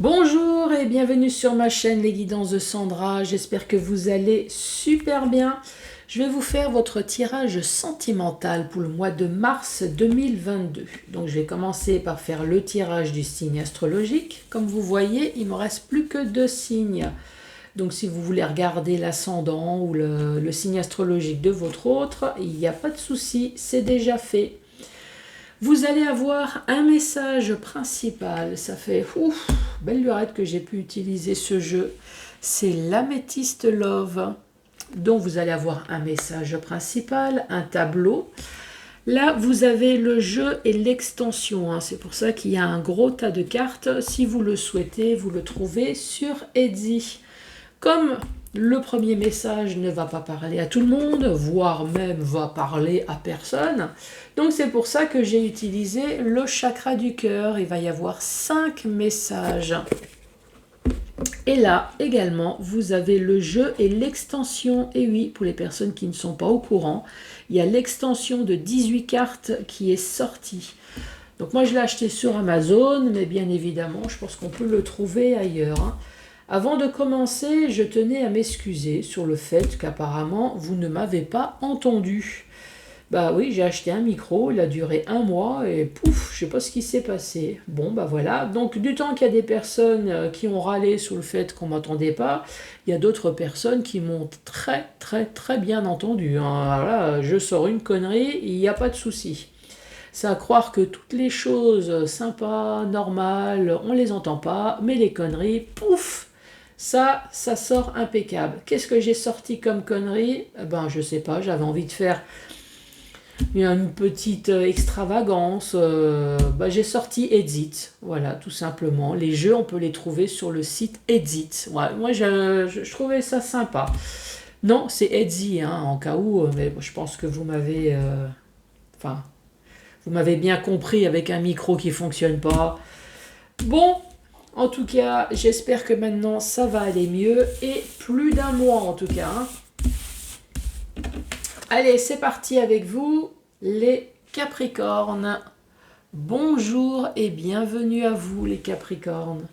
Bonjour et bienvenue sur ma chaîne Les Guidances de Sandra, j'espère que vous allez super bien. Je vais vous faire votre tirage sentimental pour le mois de mars 2022. Donc je vais commencer par faire le tirage du signe astrologique. Comme vous voyez, il ne me reste plus que 2 signes. Donc si vous voulez regarder l'ascendant ou le signe astrologique de votre autre, il n'y a pas de souci, c'est déjà fait. Vous allez avoir un message principal. Ça fait belle lurette que j'ai pu utiliser ce jeu. C'est l'Améthyste Love. Donc vous allez avoir un message principal, un tableau. Là, vous avez le jeu et l'extension. C'est pour ça qu'il y a un gros tas de cartes. Si vous le souhaitez, vous le trouvez sur Etsy. Comme le premier message ne va pas parler à tout le monde, voire même va parler à personne, donc c'est pour ça que j'ai utilisé le chakra du cœur. Il va y avoir 5 messages. Et là, également, vous avez le jeu et l'extension. Et oui, pour les personnes qui ne sont pas au courant, il y a l'extension de 18 cartes qui est sortie. Donc moi, je l'ai acheté sur Amazon, mais bien évidemment, je pense qu'on peut le trouver ailleurs. Avant de commencer, je tenais à m'excuser sur le fait qu'apparemment, vous ne m'avez pas entendu. Bah oui, j'ai acheté un micro, il a duré 1 mois et pouf, je sais pas ce qui s'est passé. Bon, bah voilà. Donc, du temps qu'il y a des personnes qui ont râlé sur le fait qu'on m'entendait pas, il y a d'autres personnes qui m'ont très bien entendu. Voilà, je sors une connerie, il n'y a pas de souci. C'est à croire que toutes les choses sympas, normales, on les entend pas, mais les conneries, pouf, ça sort impeccable. Qu'est-ce que j'ai sorti comme connerie? Ben, je sais pas, j'avais envie de faire une petite extravagance. J'ai sorti Exit, voilà, tout simplement. Les jeux, on peut les trouver sur le site Exit. Ouais, moi, je trouvais ça sympa. Non, c'est Etsy, en cas où, mais je pense que vous m'avez... Enfin, vous m'avez bien compris avec un micro qui fonctionne pas. Bon, en tout cas, j'espère que maintenant ça va aller mieux et plus d'1 mois en tout cas. Allez, c'est parti avec vous, les Capricornes. Bonjour et bienvenue à vous, les Capricornes.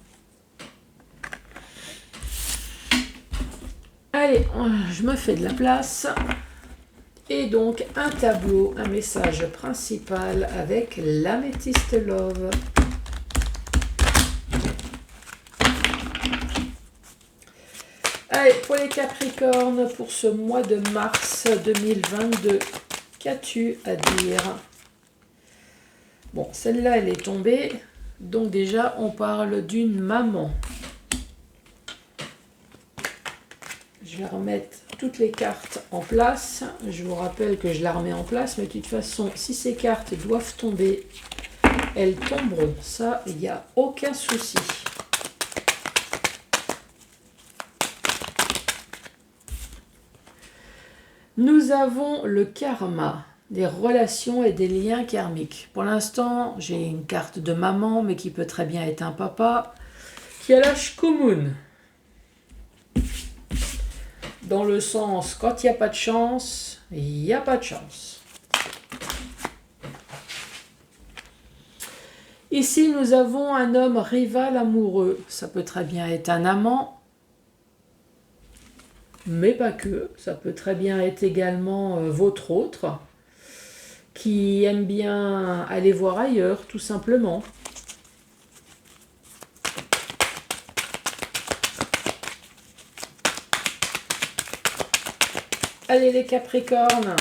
Allez, je me fais de la place. Et donc, un tableau, un message principal avec l'Améthyste Love. Allez, pour les Capricornes, pour ce mois de mars 2022, qu'as-tu à dire? Bon, celle-là, elle est tombée. Donc déjà, on parle d'une maman. Je vais remettre toutes les cartes en place. Je vous rappelle que je la remets en place, mais de toute façon, si ces cartes doivent tomber, elles tomberont. Ça, il n'y a aucun souci. Nous avons le karma, des relations et des liens karmiques. Pour l'instant, j'ai une carte de maman, mais qui peut très bien être un papa, qui a la Shkumun. Dans le sens, quand il n'y a pas de chance, il n'y a pas de chance. Ici, nous avons un homme rival amoureux. Ça peut très bien être un amant, mais pas que. Ça peut très bien être également votre autre, qui aime bien aller voir ailleurs, tout simplement. Allez les Capricornes.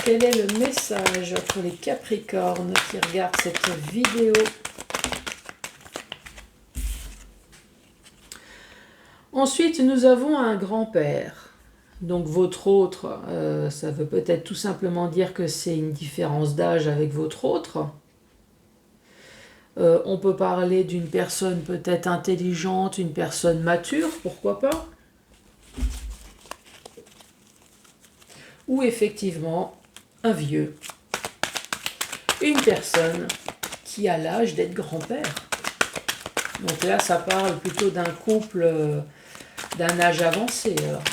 Quel est le message pour les Capricornes qui regardent cette vidéo? Ensuite, nous avons un grand-père. Donc votre autre, ça veut peut-être tout simplement dire que c'est une différence d'âge avec votre autre. On peut parler d'une personne peut-être intelligente, une personne mature, pourquoi pas. Ou effectivement, un vieux. Une personne qui a l'âge d'être grand-père. Donc là, ça parle plutôt d'un couple d'un âge avancé. Alors.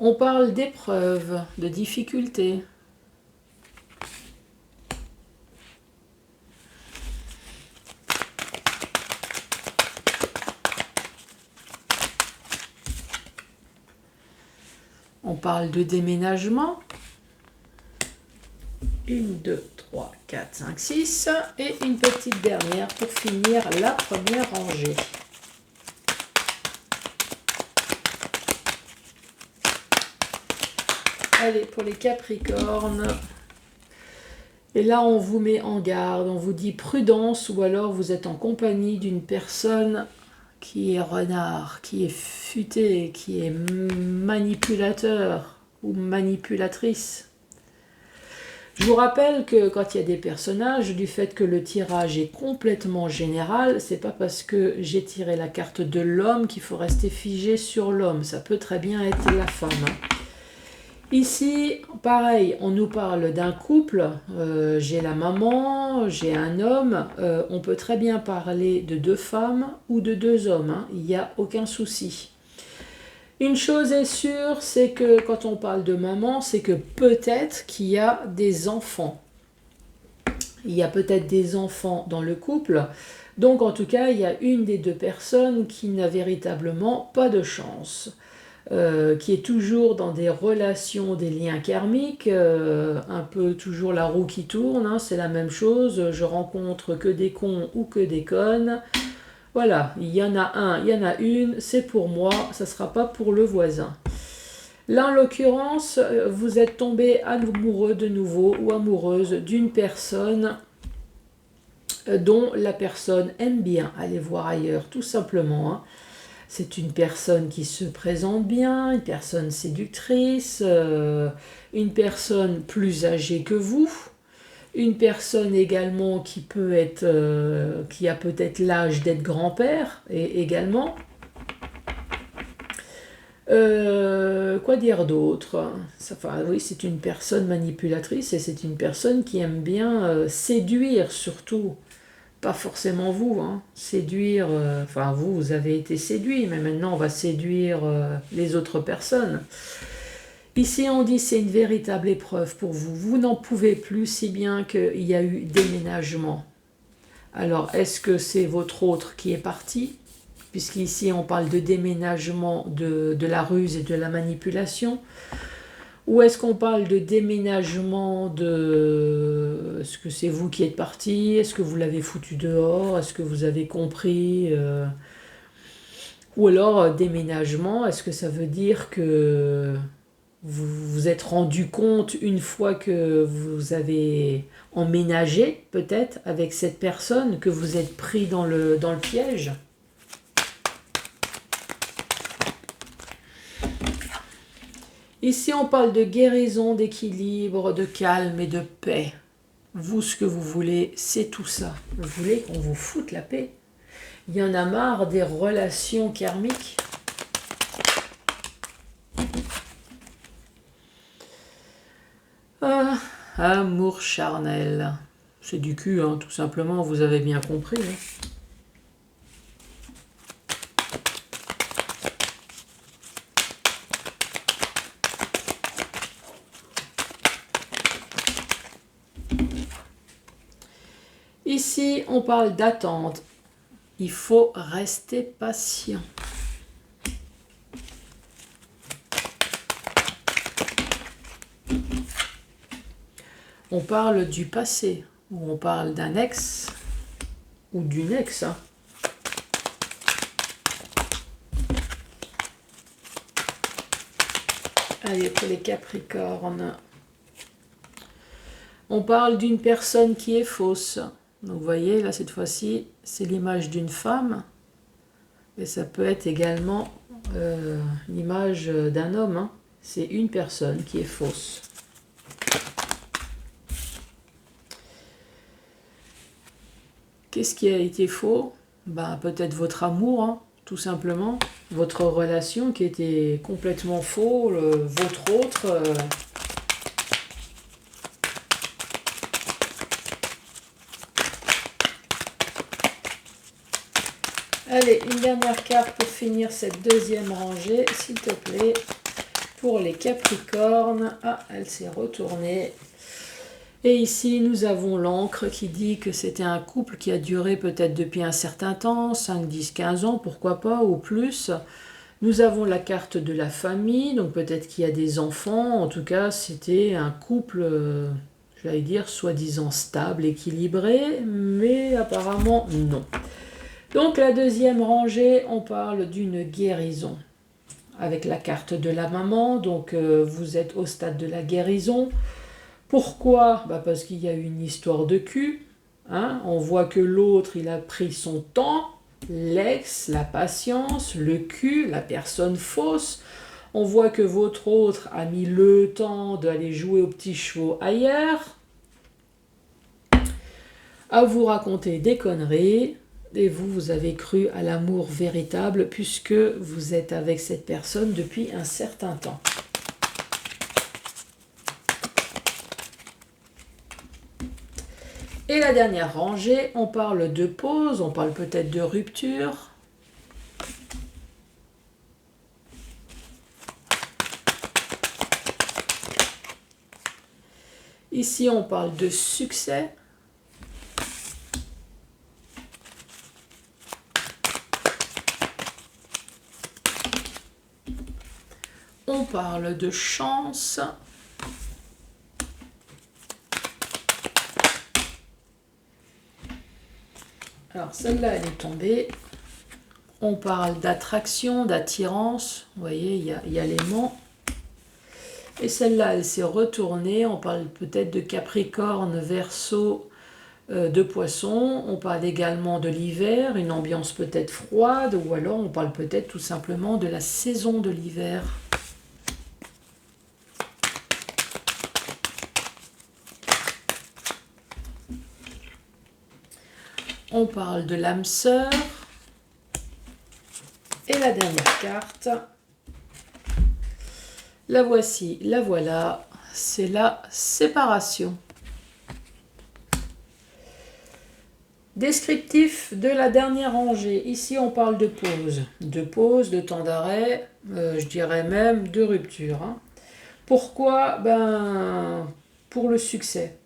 On parle d'épreuves, de difficultés. On parle de déménagement. 1, 2, 3, 4, 5, 6. Et une petite dernière pour finir la première rangée. Allez, pour les Capricornes. Et là, on vous met en garde, on vous dit prudence, ou alors vous êtes en compagnie d'une personne qui est renard, qui est futé, qui est manipulateur ou manipulatrice. Je vous rappelle que quand il y a des personnages, du fait que le tirage est complètement général, c'est pas parce que j'ai tiré la carte de l'homme qu'il faut rester figé sur l'homme. Ça peut très bien être la femme. Ici, pareil, on nous parle d'un couple, j'ai la maman, j'ai un homme, on peut très bien parler de 2 femmes ou de 2 hommes, hein, il n'y a aucun souci. Une chose est sûre, c'est que quand on parle de maman, c'est que peut-être qu'il y a des enfants. Il y a peut-être des enfants dans le couple, donc en tout cas, il y a une des 2 personnes qui n'a véritablement pas de chance. Qui est toujours dans des relations, des liens karmiques, un peu toujours la roue qui tourne, hein, c'est la même chose, je rencontre que des cons ou que des connes, voilà, il y en a un, il y en a une, c'est pour moi, ça ne sera pas pour le voisin. Là, en l'occurrence, vous êtes tombé amoureux de nouveau ou amoureuse d'une personne dont la personne aime bien aller voir ailleurs, tout simplement, hein. C'est une personne qui se présente bien, une personne séductrice, une personne plus âgée que vous, une personne également qui peut être, qui a peut-être l'âge d'être grand-père également. Quoi dire d'autre? Enfin, oui, c'est une personne manipulatrice et c'est une personne qui aime bien séduire surtout. Pas forcément vous, hein. Séduire, enfin vous avez été séduit, mais maintenant on va séduire les autres personnes. Ici on dit c'est une véritable épreuve pour vous, vous n'en pouvez plus si bien qu'il y a eu déménagement. Alors est-ce que c'est votre autre qui est parti? Puisqu'ici on parle de déménagement de la ruse et de la manipulation. Ou est-ce qu'on parle de déménagement de... Est-ce que c'est vous qui êtes parti? Est-ce que vous l'avez foutu dehors? Est-ce que vous avez compris? Ou alors, déménagement, est-ce que ça veut dire que vous vous êtes rendu compte une fois que vous avez emménagé, peut-être, avec cette personne, que vous êtes pris dans le piège? Ici, on parle de guérison, d'équilibre, de calme et de paix. Vous, ce que vous voulez, c'est tout ça. Vous voulez qu'on vous foute la paix. Il y en a marre des relations karmiques. Ah, amour charnel. C'est du cul, hein, tout simplement, vous avez bien compris. Hein. Ici, on parle d'attente. Il faut rester patient. On parle du passé, ou on parle d'un ex, ou d'une ex. Hein. Allez, pour les Capricornes. On parle d'une personne qui est fausse. Donc vous voyez, là, cette fois-ci, c'est l'image d'une femme. Et ça peut être également l'image d'un homme. Hein. C'est une personne qui est fausse. Qu'est-ce qui a été faux? Ben, peut-être votre amour, hein, tout simplement. Votre relation qui était complètement faux. Votre autre... Allez, une dernière carte pour finir cette deuxième rangée, s'il te plaît. Pour les Capricornes, ah, elle s'est retournée. Et ici, nous avons l'encre qui dit que c'était un couple qui a duré peut-être depuis un certain temps, 5, 10, 15 ans, pourquoi pas, ou plus. Nous avons la carte de la famille, donc peut-être qu'il y a des enfants. En tout cas, c'était un couple, j'allais dire, soi-disant stable, équilibré, mais apparemment non. Donc la deuxième rangée, on parle d'une guérison. Avec la carte de la maman, donc vous êtes au stade de la guérison. Pourquoi? Parce qu'il y a eu une histoire de cul. Hein? On voit que l'autre, il a pris son temps, l'ex, la patience, le cul, la personne fausse. On voit que votre autre a mis le temps d'aller jouer aux petits chevaux ailleurs, à vous raconter des conneries. Et vous avez cru à l'amour véritable puisque vous êtes avec cette personne depuis un certain temps. Et la dernière rangée, on parle de pause, on parle peut-être de rupture. Ici, on parle de succès. On parle de chance. Alors celle-là, elle est tombée. On parle d'attraction, d'attirance. Vous voyez, il y a l'aimant. Et celle-là, elle s'est retournée. On parle peut-être de Capricorne, Verseau, de Poisson. On parle également de l'hiver, une ambiance peut-être froide. Ou alors on parle peut-être tout simplement de la saison de l'hiver. On parle de l'âme sœur. Et la dernière carte, la voici, la voilà, c'est la séparation. Descriptif de la dernière rangée. Ici, on parle de pause, de temps d'arrêt, je dirais même de rupture. Hein. Pourquoi? Pour le succès.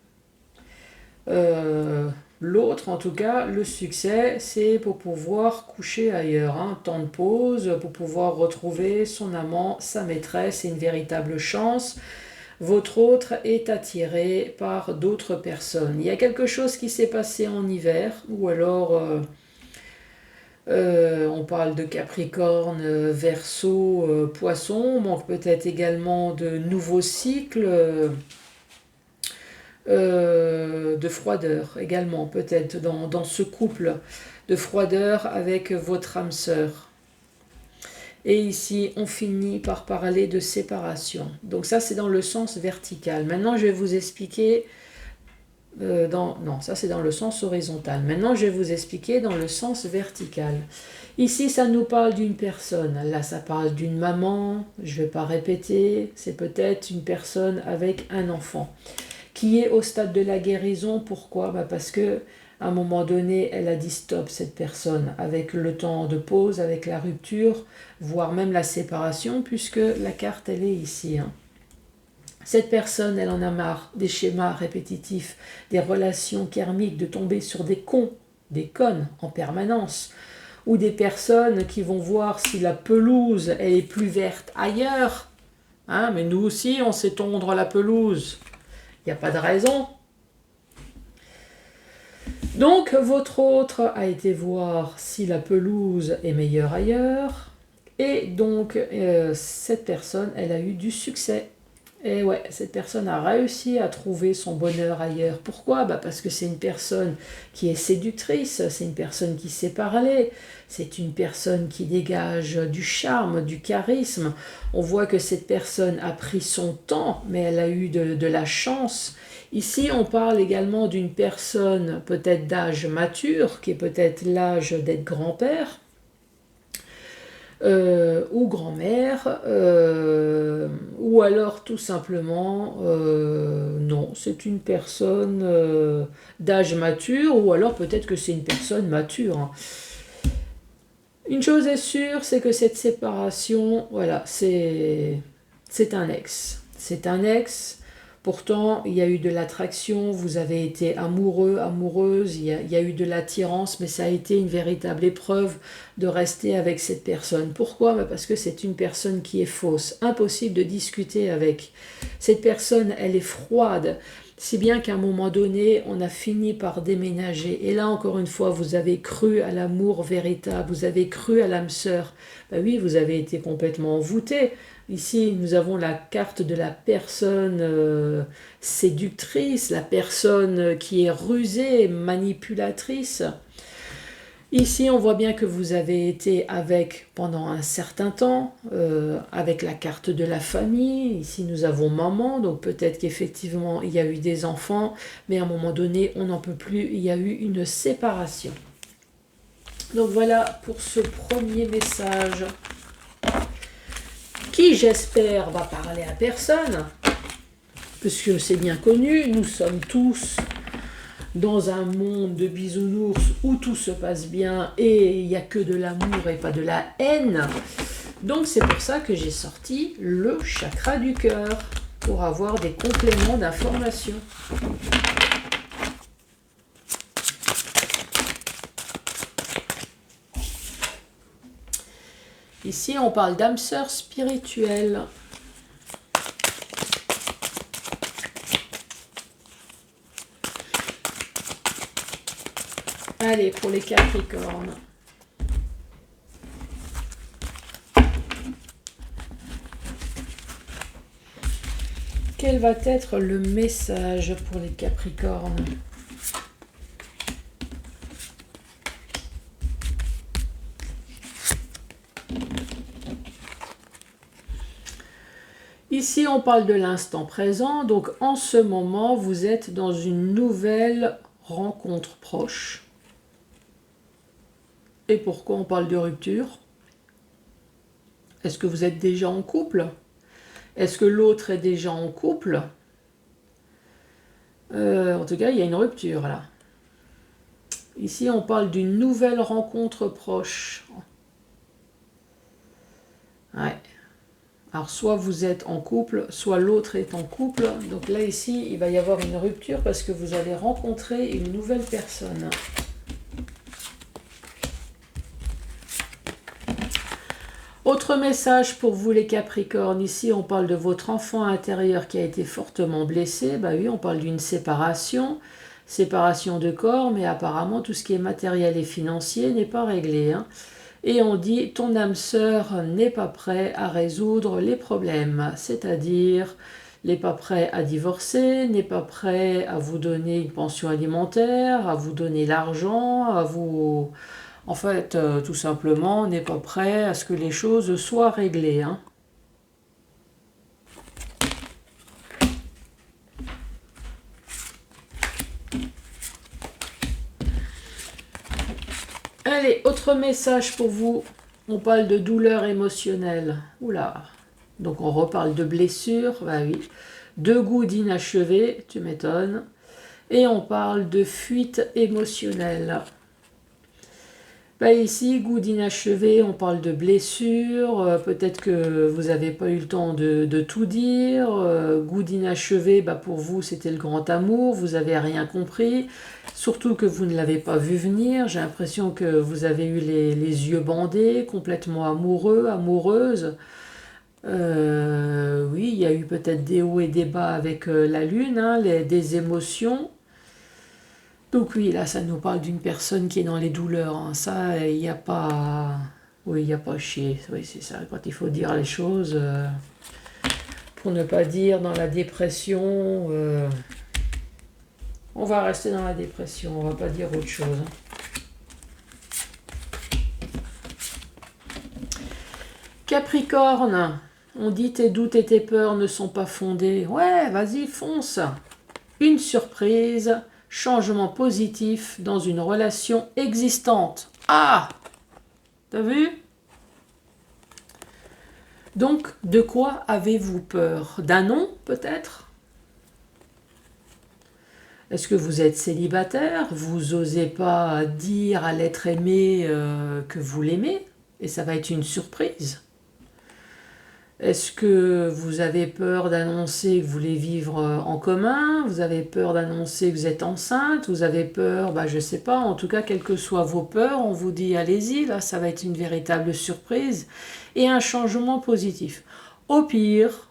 L'autre, en tout cas, le succès, c'est pour pouvoir coucher ailleurs. Hein. Temps de pause, pour pouvoir retrouver son amant, sa maîtresse, c'est une véritable chance. Votre autre est attiré par d'autres personnes. Il y a quelque chose qui s'est passé en hiver, ou alors on parle de Capricorne, Verseau, Poisson. On manque peut-être également de nouveaux cycles. De froideur également, peut-être dans ce couple de froideur avec votre âme sœur. Et ici, on finit par parler de séparation. Donc ça, c'est dans le sens vertical. Maintenant, je vais vous expliquer... non, ça, c'est dans le sens horizontal. Maintenant, je vais vous expliquer dans le sens vertical. Ici, ça nous parle d'une personne. Là, ça parle d'une maman. Je ne vais pas répéter. C'est peut-être une personne avec un enfant qui est au stade de la guérison. Pourquoi? Parce que à un moment donné, elle a dit stop, cette personne, avec le temps de pause, avec la rupture, voire même la séparation, puisque la carte, elle est ici. Hein. Cette personne, elle en a marre des schémas répétitifs, des relations karmiques, de tomber sur des cons, des connes en permanence, ou des personnes qui vont voir si la pelouse, elle est plus verte ailleurs. Hein, mais nous aussi, on sait tondre la pelouse. Il n'y a pas de raison. Donc, votre autre a été voir si la pelouse est meilleure ailleurs. Et donc, cette personne, elle a eu du succès. Et ouais, cette personne a réussi à trouver son bonheur ailleurs. Pourquoi? Parce que c'est une personne qui est séductrice, c'est une personne qui sait parler, c'est une personne qui dégage du charme, du charisme. On voit que cette personne a pris son temps, mais elle a eu de la chance. Ici, on parle également d'une personne peut-être d'âge mature, qui est peut-être l'âge d'être grand-père. Ou grand-mère, ou alors tout simplement, non, c'est une personne d'âge mature, ou alors peut-être que c'est une personne mature. Hein. Une chose est sûre, c'est que cette séparation, voilà, c'est C'est un ex. C'est un ex. Pourtant, il y a eu de l'attraction, vous avez été amoureux, amoureuse, il y a eu de l'attirance, mais ça a été une véritable épreuve de rester avec cette personne. Pourquoi? Parce que c'est une personne qui est fausse, impossible de discuter avec. Cette personne, elle est froide, si bien qu'à un moment donné, on a fini par déménager. Et là, encore une fois, vous avez cru à l'amour véritable, vous avez cru à l'âme sœur. Ben oui, vous avez été complètement envoûté. Ici, nous avons la carte de la personne séductrice, la personne qui est rusée, manipulatrice. Ici, on voit bien que vous avez été avec pendant un certain temps, avec la carte de la famille. Ici, nous avons maman, donc peut-être qu'effectivement, il y a eu des enfants, mais à un moment donné, on n'en peut plus, il y a eu une séparation. Donc voilà pour ce premier message qui, j'espère, va parler à personne, parce que c'est bien connu, nous sommes tous dans un monde de bisounours où tout se passe bien et il n'y a que de l'amour et pas de la haine. Donc c'est pour ça que j'ai sorti le chakra du cœur, pour avoir des compléments d'information. Ici, on parle d'âme sœur spirituelle. Allez, pour les Capricornes. Quel va être le message pour les Capricornes ? Ici, on parle de l'instant présent. Donc, en ce moment, vous êtes dans une nouvelle rencontre proche. Et pourquoi on parle de rupture? Est-ce que vous êtes déjà en couple? Est-ce que l'autre est déjà en couple? En tout cas, il y a une rupture là. Ici, on parle d'une nouvelle rencontre proche. Ouais. Alors, soit vous êtes en couple, soit l'autre est en couple. Donc là, ici, il va y avoir une rupture parce que vous allez rencontrer une nouvelle personne. Autre message pour vous les Capricornes, ici on parle de votre enfant intérieur qui a été fortement blessé. Bah oui, on parle d'une séparation de corps, mais apparemment tout ce qui est matériel et financier n'est pas réglé. Et on dit ton âme sœur n'est pas prêt à résoudre les problèmes, c'est-à-dire n'est pas prêt à divorcer, n'est pas prêt à vous donner une pension alimentaire, à vous donner l'argent, à vous... En fait, tout simplement, on n'est pas prêt à ce que les choses soient réglées. Allez, autre message pour vous. On parle de douleur émotionnelle. Oula. Donc on reparle de blessures. Bah oui. De goût d'inachevé, tu m'étonnes. Et on parle de fuite émotionnelle. Bah ici, goût d'inachevé, on parle de blessures, peut-être que vous n'avez pas eu le temps de tout dire. Goût d'inachevé, bah pour vous, c'était le grand amour, vous n'avez rien compris. Surtout que vous ne l'avez pas vu venir. J'ai l'impression que vous avez eu les yeux bandés, complètement amoureux, amoureuse. Oui, il y a eu peut-être des hauts et des bas avec la lune, des émotions. Donc oui, là, ça nous parle d'une personne qui est dans les douleurs. Ça, il n'y a pas... Oui, il n'y a pas à chier. Oui, c'est ça. Quand il faut dire les choses, pour ne pas dire dans la dépression, on va rester dans la dépression. On va pas dire autre chose. Capricorne, on dit tes doutes et tes peurs ne sont pas fondés. Ouais, vas-y, fonce. Une surprise... Changement positif dans une relation existante. Ah! T'as vu? Donc, de quoi avez-vous peur? D'un non, peut-être? Est-ce que vous êtes célibataire? Vous n'osez pas dire à l'être aimé que vous l'aimez? Et ça va être une surprise. Est-ce que vous avez peur d'annoncer que vous voulez vivre en commun? Vous avez peur d'annoncer que vous êtes enceinte? Vous avez peur, bah, je sais pas, en tout cas, quelles que soient vos peurs, on vous dit allez-y, là, ça va être une véritable surprise et un changement positif. Au pire,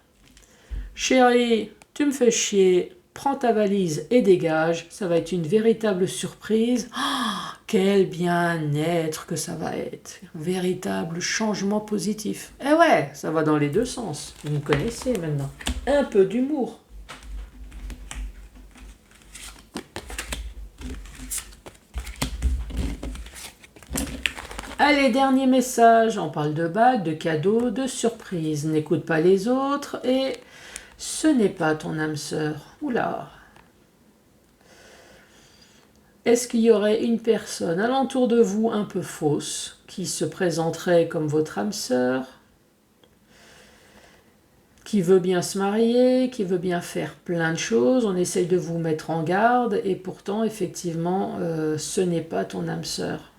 chérie, tu me fais chier, prends ta valise et dégage, ça va être une véritable surprise. Oh, quel bien-être que ça va être. Véritable changement positif. Eh ouais, ça va dans les deux sens. Vous me connaissez maintenant. Un peu d'humour. Allez, dernier message. On parle de bagues, de cadeaux, de surprises. N'écoute pas les autres et ce n'est pas ton âme sœur. Oula. Est-ce qu'il y aurait une personne alentour de vous un peu fausse qui se présenterait comme votre âme sœur, qui veut bien se marier, qui veut bien faire plein de choses? On essaye de vous mettre en garde et pourtant, effectivement, ce n'est pas ton âme sœur.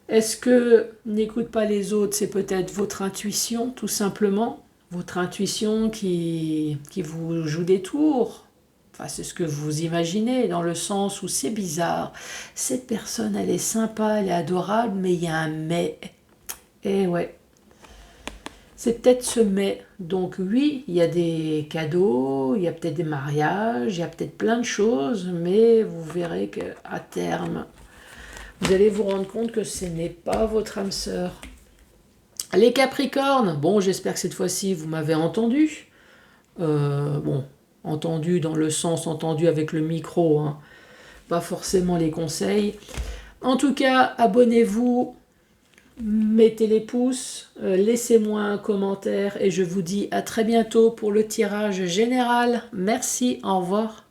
Est-ce que n'écoute pas les autres, c'est peut-être votre intuition, tout simplement? Votre intuition qui vous joue des tours? Enfin, c'est ce que vous imaginez, dans le sens où c'est bizarre. Cette personne, elle est sympa, elle est adorable, mais il y a un mais. Eh ouais, c'est peut-être ce mais. Donc oui, il y a des cadeaux, il y a peut-être des mariages, il y a peut-être plein de choses, mais vous verrez qu'à terme, vous allez vous rendre compte que ce n'est pas votre âme sœur. Les Capricornes, bon, j'espère que cette fois-ci, vous m'avez entendu. Bon, entendu dans le sens entendu avec le micro, hein, pas forcément les conseils. En tout cas, abonnez-vous, mettez les pouces, laissez-moi un commentaire et je vous dis à très bientôt pour le tirage général. Merci, au revoir.